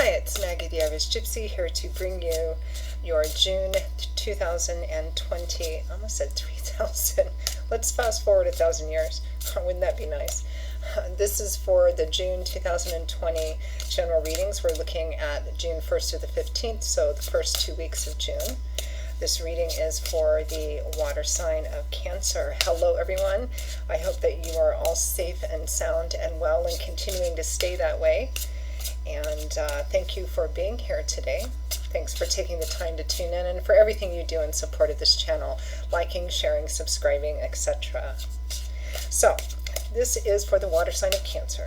Hi, it's Maggie the Irish Gypsy here to bring you your June 2020, I almost said 3000. Let's fast forward 1,000 years. Wouldn't that be nice? This is for the June 2020 general readings. We're looking at June 1st to the 15th, so the first 2 weeks of June. This reading is for the water sign of Cancer. Hello, everyone. I hope that you are all safe and sound and well and continuing to stay that way. And thank you for being here today. Thanks for taking the time to tune in and for everything you do in support of this channel, liking, sharing, subscribing, etc. So, this is for the water sign of Cancer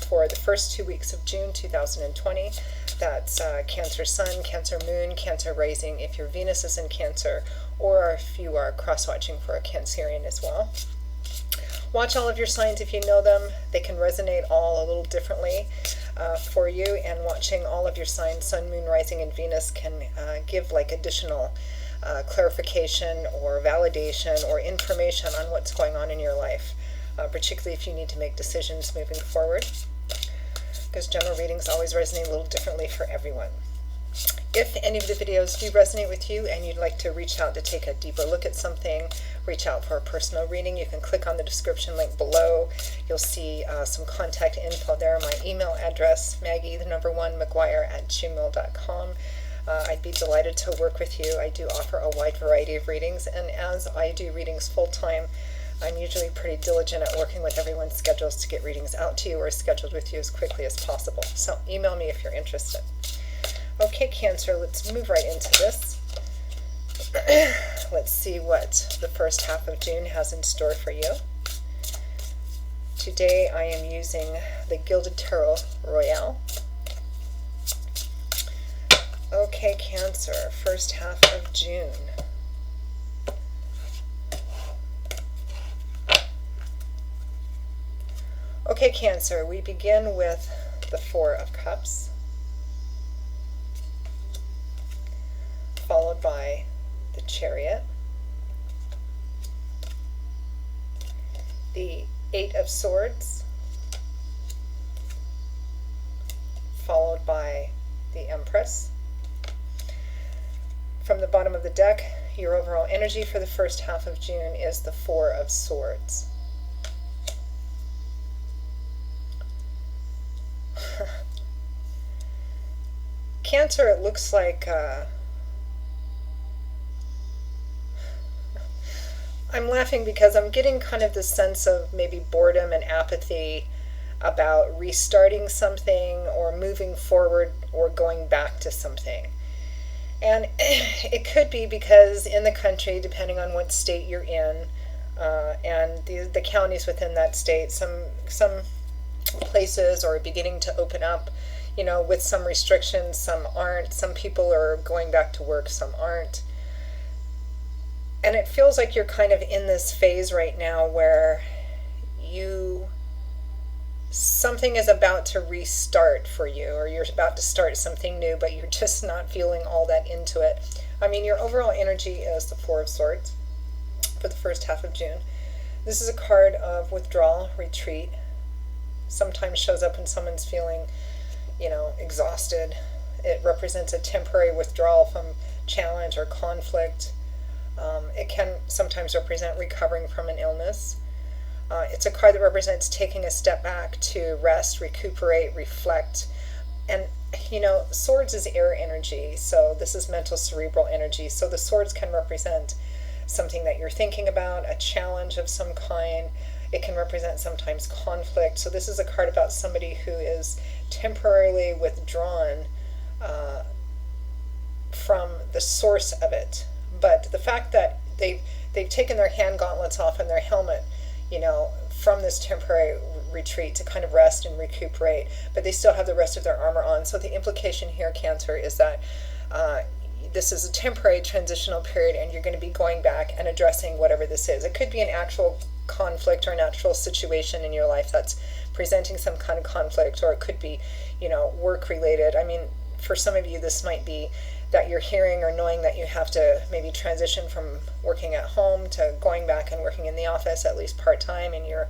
for the first 2 weeks of June 2020. That's Cancer Sun, Cancer Moon, Cancer Rising if your Venus is in Cancer, or if you are cross-watching for a Cancerian as well. Watch all of your signs if you know them. They can resonate all a little differently for you, and watching all of your signs, Sun, Moon, Rising, and Venus, can give like additional clarification or validation or information on what's going on in your life, particularly if you need to make decisions moving forward, because general readings always resonate a little differently for everyone. If any of the videos do resonate with you and you'd like to reach out to take a deeper look at something, reach out for a personal reading, you can click on the description link below. You'll see some contact info there. My email address, Maggie1McGuire@gmail.com. I'd be delighted to work with you. I do offer a wide variety of readings, and as I do readings full-time, I'm usually pretty diligent at working with everyone's schedules to get readings out to you or scheduled with you as quickly as possible. So email me if you're interested. Okay, Cancer, let's move right into this. Let's see what the first half of June has in store for you. Today I am using the Gilded Tarot Royale. Okay, Cancer, first half of June. Okay, Cancer, we begin with the Four of Cups, followed by the Chariot, the Eight of Swords, followed by the Empress. From the bottom of the deck, your overall energy for the first half of June is the Four of Swords. Cancer, it looks like I'm laughing because I'm getting kind of the sense of maybe boredom and apathy about restarting something or moving forward or going back to something. And it could be because in the country, depending on what state you're in, and the counties within that state, some places are beginning to open up, you know, with some restrictions, some aren't. Some people are going back to work, some aren't. And it feels like you're kind of in this phase right now where something is about to restart for you, or you're about to start something new, but you're just not feeling all that into it. I mean, your overall energy is the Four of Swords for the first half of June. This is a card of withdrawal, retreat. Sometimes shows up when someone's feeling, you know, exhausted. It represents a temporary withdrawal from challenge or conflict. It can sometimes represent recovering from an illness. It's a card that represents taking a step back to rest, recuperate, reflect. And, you know, swords is air energy, so this is mental cerebral energy. So the swords can represent something that you're thinking about, a challenge of some kind. It can represent sometimes conflict. So this is a card about somebody who is temporarily withdrawn from the source of it. But the fact that they've taken their hand gauntlets off and their helmet, you know, from this temporary retreat to kind of rest and recuperate, but they still have the rest of their armor on. So the implication here, Cancer, is that this is a temporary transitional period, and you're going to be going back and addressing whatever this is. It could be an actual conflict or an actual situation in your life that's presenting some kind of conflict, or it could be, you know, work related. I mean, for some of you, this might be that you're hearing or knowing that you have to maybe transition from working at home to going back and working in the office, at least part-time, and you're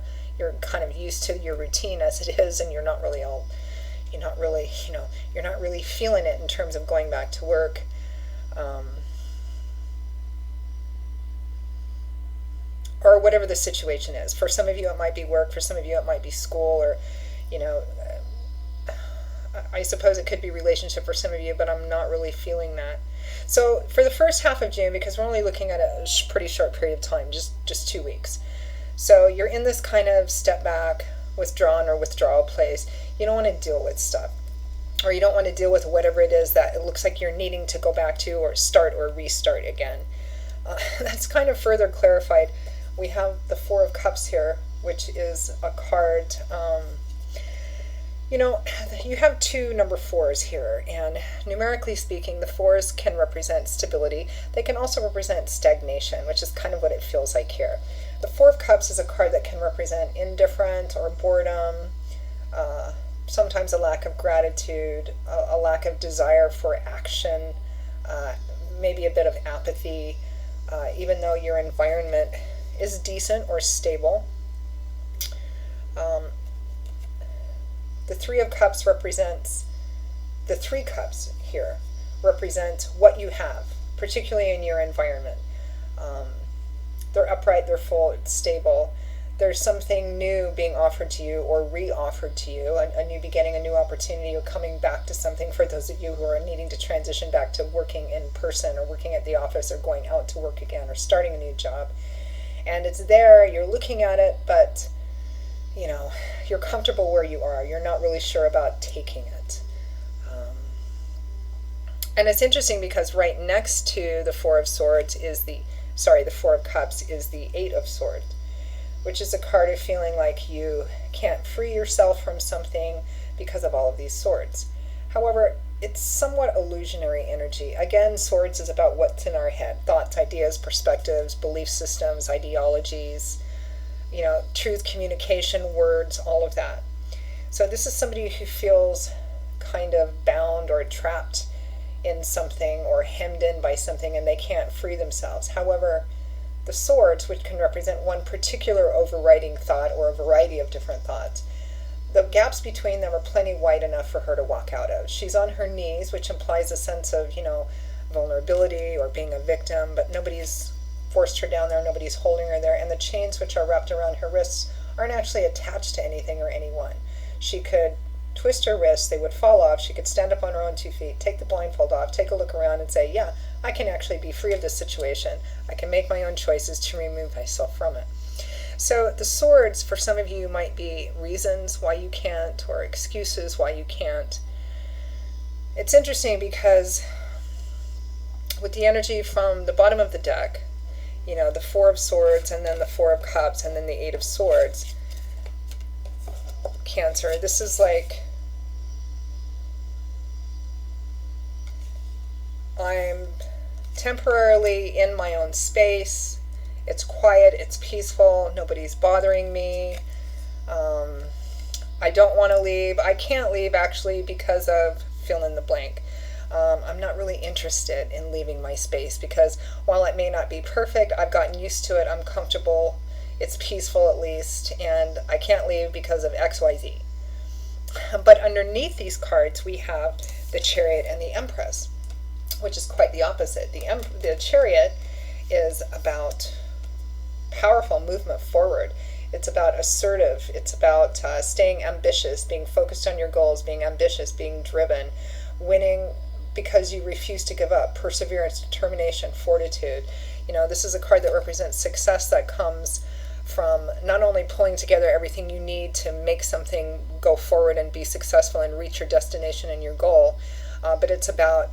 kind of used to your routine as it is, and you're not really all, you're not really, you're not really feeling it in terms of going back to work. Um, or whatever the situation is. For some of you, it might be work. For some of you, it might be school, or, you know, I suppose it could be relationship for some of you, but I'm not really feeling that. So for the first half of June, because we're only looking at a pretty short period of time, just 2 weeks. So you're in this kind of step back, withdrawn or withdrawal place. You don't want to deal with stuff, or you don't want to deal with whatever it is that it looks like you're needing to go back to or start or restart again. That's kind of further clarified. We have the Four of Cups here, which is a card. You have two number fours here, and numerically speaking, the fours can represent stability. They can also represent stagnation, which is kind of what it feels like here. The Four of Cups is a card that can represent indifferent or boredom, sometimes a lack of gratitude, a lack of desire for action, maybe a bit of apathy, even though your environment is decent or stable. The Three of Cups represents, the three cups here represent what you have, particularly in your environment. They're upright, they're full, it's stable. There's something new being offered to you or re-offered to you, a new beginning, a new opportunity, or coming back to something for those of you who are needing to transition back to working in person or working at the office or going out to work again or starting a new job. And it's there, you're looking at it, but you're comfortable where you are. You're not really sure about taking it. And it's interesting because right next to the Four of Swords is the Four of Cups is the Eight of Swords, which is a card of feeling like you can't free yourself from something because of all of these swords. However, it's somewhat illusionary energy. Again, swords is about what's in our head, thoughts, ideas, perspectives, belief systems, ideologies, truth, communication, words, all of that. So this is somebody who feels kind of bound or trapped in something or hemmed in by something, and they can't free themselves. However, the swords, which can represent one particular overriding thought or a variety of different thoughts, the gaps between them are plenty wide enough for her to walk out of. She's on her knees, which implies a sense of, vulnerability or being a victim, but nobody's forced her down there, nobody's holding her there, and the chains which are wrapped around her wrists aren't actually attached to anything or anyone. She could twist her wrists, they would fall off, she could stand up on her own 2 feet, take the blindfold off, take a look around and say, yeah, I can actually be free of this situation. I can make my own choices to remove myself from it. So the swords, for some of you, might be reasons why you can't or excuses why you can't. It's interesting because with the energy from the bottom of the deck, the Four of Swords and then the Four of Cups and then the Eight of Swords, Cancer, this is like, I'm temporarily in my own space, it's quiet, it's peaceful, nobody's bothering me, I don't want to leave, I can't leave actually because of fill in the blank. I'm not really interested in leaving my space because while it may not be perfect, I've gotten used to it, I'm comfortable, it's peaceful at least, and I can't leave because of XYZ. But underneath these cards, we have the Chariot and the Empress, which is quite the opposite. The Chariot is about powerful movement forward. It's about assertive. It's about staying ambitious, being focused on your goals, being ambitious, being driven, winning because you refuse to give up, perseverance, determination, fortitude. This is a card that represents success that comes from not only pulling together everything you need to make something go forward and be successful and reach your destination and your goal, but it's about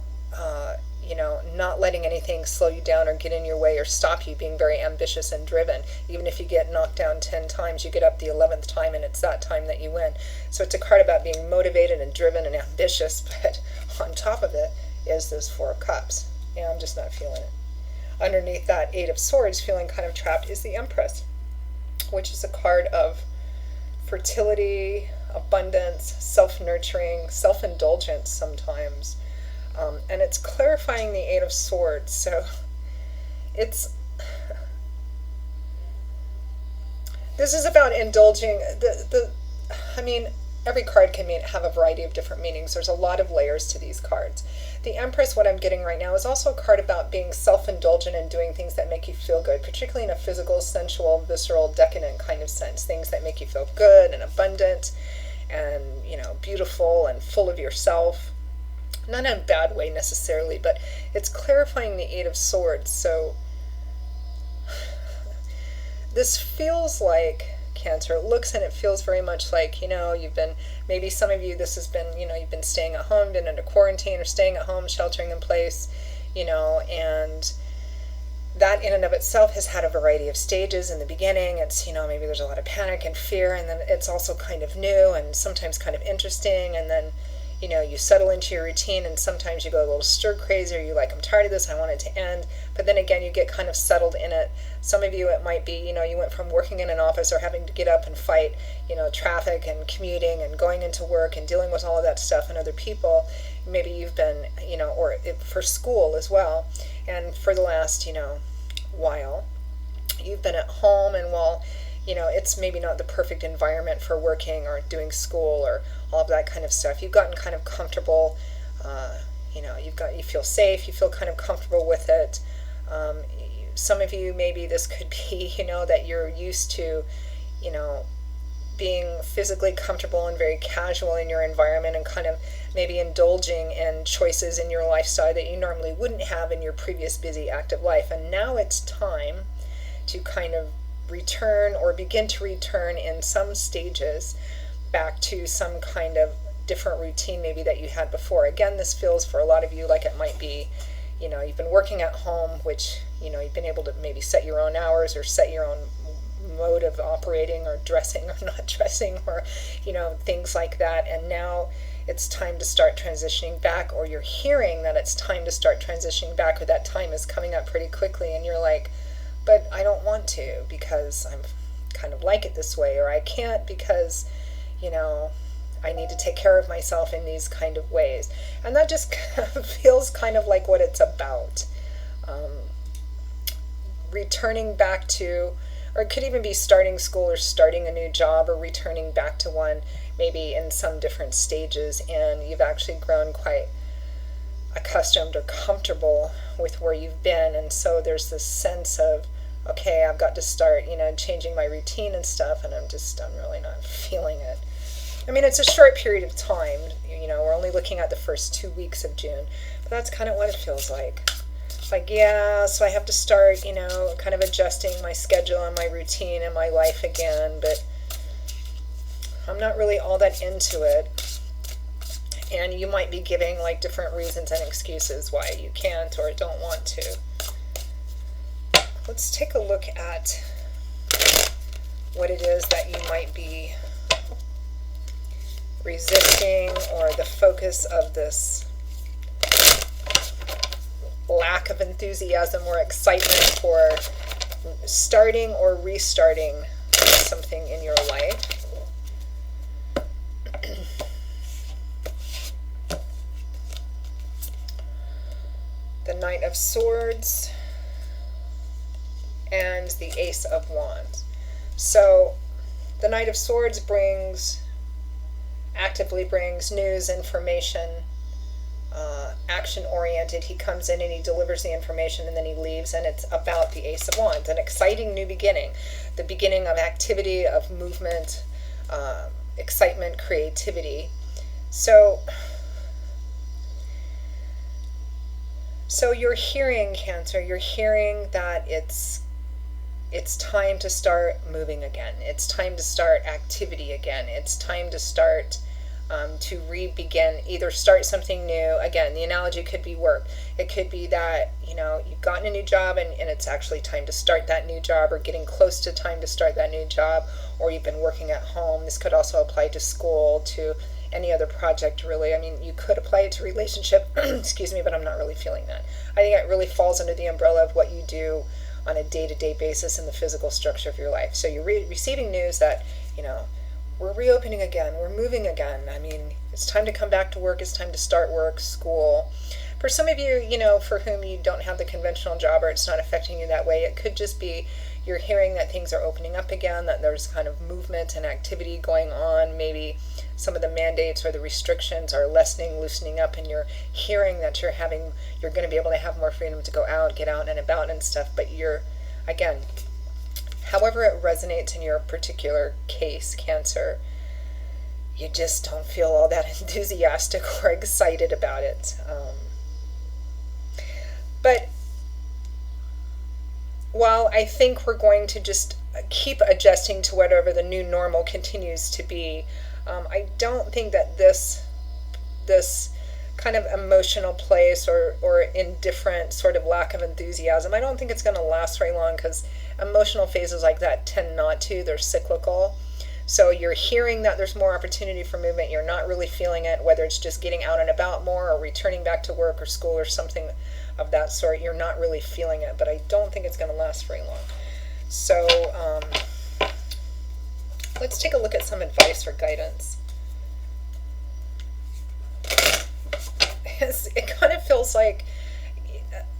not letting anything slow you down or get in your way or stop you, being very ambitious and driven. Even if you get knocked down 10 times, you get up the 11th time and it's that time that you win. So it's a card about being motivated and driven and ambitious, but on top of it is this Four of Cups. Yeah, I'm just not feeling it. Underneath that Eight of Swords, feeling kind of trapped, is the Empress, which is a card of fertility, abundance, self-nurturing, self-indulgence sometimes. And it's clarifying the Eight of Swords. So this is about indulging. every card can have a variety of different meanings. There's a lot of layers to these cards. The Empress, what I'm getting right now, is also a card about being self-indulgent and doing things that make you feel good, particularly in a physical, sensual, visceral, decadent kind of sense. Things that make you feel good and abundant and, beautiful and full of yourself. Not in a bad way necessarily, but it's clarifying the Eight of Swords. So this feels like, Cancer, it looks and it feels very much like, you've been, maybe some of you, this has been, you've been staying at home, been under quarantine or staying at home, sheltering in place, and that in and of itself has had a variety of stages. In the beginning, it's, maybe there's a lot of panic and fear, and then it's also kind of new and sometimes kind of interesting, and then you settle into your routine, and sometimes you go a little stir crazy, or you're like, I'm tired of this, I want it to end. But then again, you get kind of settled in it. Some of you, it might be, you went from working in an office or having to get up and fight, traffic and commuting and going into work and dealing with all of that stuff and other people. Maybe you've been, for school as well. And for the last, while, you've been at home, and while, it's maybe not the perfect environment for working or doing school or all of that kind of stuff, you've gotten kind of comfortable, you feel safe, you feel kind of comfortable with it. Some of you, maybe this could be, that you're used to, being physically comfortable and very casual in your environment, and kind of maybe indulging in choices in your lifestyle that you normally wouldn't have in your previous busy active life. And now it's time to kind of return, or begin to return in some stages, back to some kind of different routine maybe that you had before. Again, this feels for a lot of you like it might be, you've been working at home, which, you've been able to maybe set your own hours or set your own mode of operating or dressing or not dressing, or, things like that. And now it's time to start transitioning back, or you're hearing that it's time to start transitioning back, or that time is coming up pretty quickly, and you're like, but I don't want to because I'm kind of like it this way, or I can't because, I need to take care of myself in these kind of ways. And that just feels kind of like what it's about. Returning back to, or it could even be starting school or starting a new job, or returning back to one, maybe in some different stages, and you've actually grown quite accustomed or comfortable with where you've been. And so there's this sense of, okay, I've got to start, changing my routine and stuff, and I'm really not feeling it. I mean, it's a short period of time, we're only looking at the first 2 weeks of June, but that's kind of what it feels like. It's like, yeah, so I have to start, kind of adjusting my schedule and my routine and my life again, but I'm not really all that into it. And you might be giving like different reasons and excuses why you can't or don't want to. Let's take a look at what it is that you might be resisting, or the focus of this lack of enthusiasm or excitement for starting or restarting something in your life. The Knight of Swords and the Ace of Wands. So the Knight of Swords actively brings news, information, action-oriented. He comes in and he delivers the information and then he leaves, and it's about the Ace of Wands, an exciting new beginning, the beginning of activity, of movement, excitement, creativity. So you're hearing, Cancer, you're hearing that it's time to start moving again. It's time to start activity again. It's time to start to re-begin, either start something new. Again, the analogy could be work. It could be that, you've gotten a new job and it's actually time to start that new job, or getting close to time to start that new job, or you've been working at home. This could also apply to school, to any other project, really. I mean, you could apply it to relationship, excuse me, but I'm not really feeling that. I think it really falls under the umbrella of what you do on a day-to-day basis in the physical structure of your life. So you're receiving news that, we're reopening again, we're moving again. I mean, it's time to come back to work, it's time to start work, school. For some of you, for whom you don't have the conventional job, or it's not affecting you that way, it could just be you're hearing that things are opening up again, that there's kind of movement and activity going on, maybe some of the mandates or the restrictions are lessening, loosening up, and you're hearing that you're going to be able to have more freedom to go out, get out and about and stuff, but again, however it resonates in your particular case, Cancer, you just don't feel all that enthusiastic or excited about it. But while I think we're going to just keep adjusting to whatever the new normal continues to be, I don't think that this kind of emotional place or indifferent sort of lack of enthusiasm, I don't think it's going to last very long, because emotional phases like that tend not to. They're cyclical. So you're hearing that there's more opportunity for movement. You're not really feeling it, whether it's just getting out and about more or returning back to work or school or something of that sort. You're not really feeling it, but I don't think it's going to last very long. So let's take a look at some advice or guidance. It kind of feels like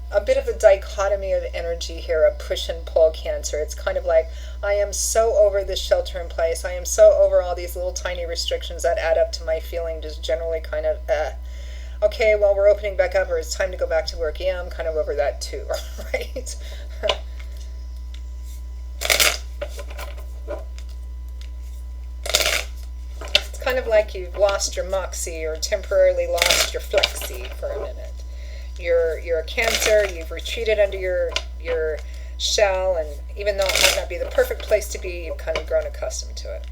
a bit of a dichotomy of energy here, a push and pull, Cancer. It's kind of like, I am so over this shelter in place. I am so over all these little tiny restrictions that add up to my feeling just generally kind of, okay, well, we're opening back up, or it's time to go back to work. Yeah, I'm kind of over that too, right? It's kind of like you've lost your moxie or temporarily lost your flexi for a minute. You're a Cancer, you've retreated under your shell, and even though it might not be the perfect place to be, you've kind of grown accustomed to it.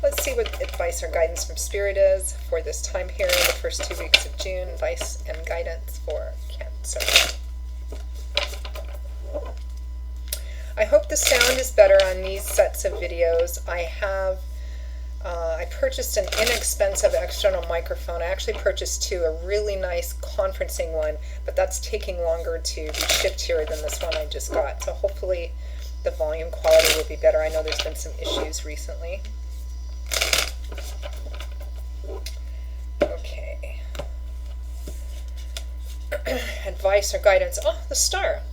Let's see what advice or guidance from Spirit is for this time here in the first 2 weeks of June. Advice and guidance for Cancer. I hope the sound is better on these sets of videos. I purchased an inexpensive external microphone. I actually purchased two, a really nice conferencing one, but that's taking longer to be shipped here than this one I just got. So hopefully the volume quality will be better. I know there's been some issues recently. Okay. Advice or guidance. Oh, the Star.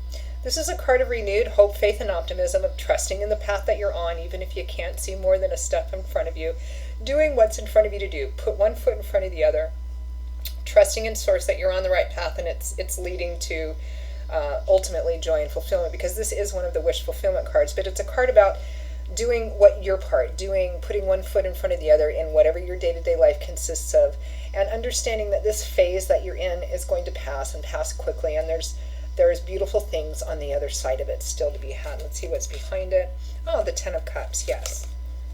This is a card of renewed hope, faith, and optimism, of trusting in the path that you're on, even if you can't see more than a step in front of you. Doing what's in front of you to do. Put one foot in front of the other. Trusting in Source that you're on the right path, and it's leading to ultimately joy and fulfillment, because this is one of the wish fulfillment cards, but it's a card about doing what your part, putting one foot in front of the other in whatever your day-to-day life consists of, and understanding that this phase that you're in is going to pass, and pass quickly, and there's beautiful things on the other side of it still to be had. Let's see what's behind it. Oh, the Ten of Cups, yes.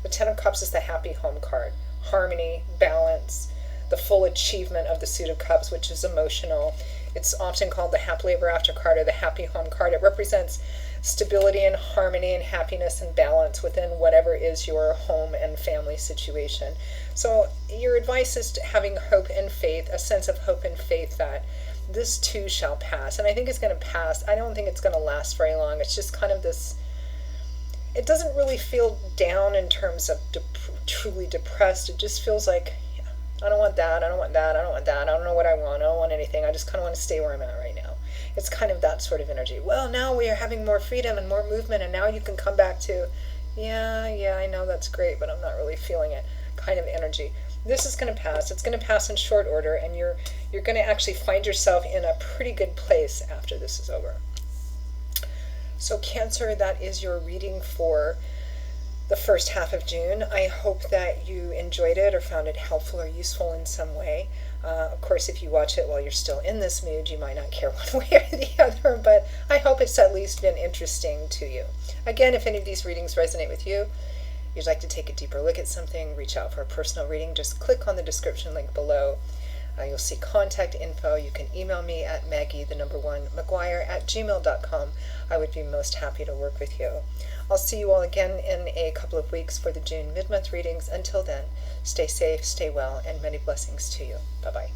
The Ten of Cups is the happy home card. Harmony, balance, the full achievement of the Suit of Cups, which is emotional. It's often called the happily ever after card or the happy home card. It represents stability and harmony and happiness and balance within whatever is your home and family situation. So your advice is having hope and faith, a sense of hope and faith that this too shall pass. And I think it's going to pass. I don't think it's going to last very long. It's just kind of this, it doesn't really feel down in terms of truly depressed. It just feels like, I don't want that, I don't want that, I don't want that, I don't know what I want, I don't want anything, I just kind of want to stay where I'm at right now. It's kind of that sort of energy. Well, now we are having more freedom and more movement, and now you can come back to, yeah, I know that's great, but I'm not really feeling it, kind of energy. This is going to pass. It's going to pass in short order, and you're going to actually find yourself in a pretty good place after this is over. So Cancer, that is your reading for the first half of June. I hope that you enjoyed it or found it helpful or useful in some way. Of course, if you watch it while you're still in this mood, you might not care one way or the other, but I hope it's at least been interesting to you. Again, if any of these readings resonate with you, you'd like to take a deeper look at something, reach out for a personal reading, just click on the description link below. You'll see contact info. You can email me at Maggie1McGuire@gmail.com. I would be most happy to work with you. I'll see you all again in a couple of weeks for the June mid-month readings. Until then, stay safe, stay well, and many blessings to you. Bye-bye.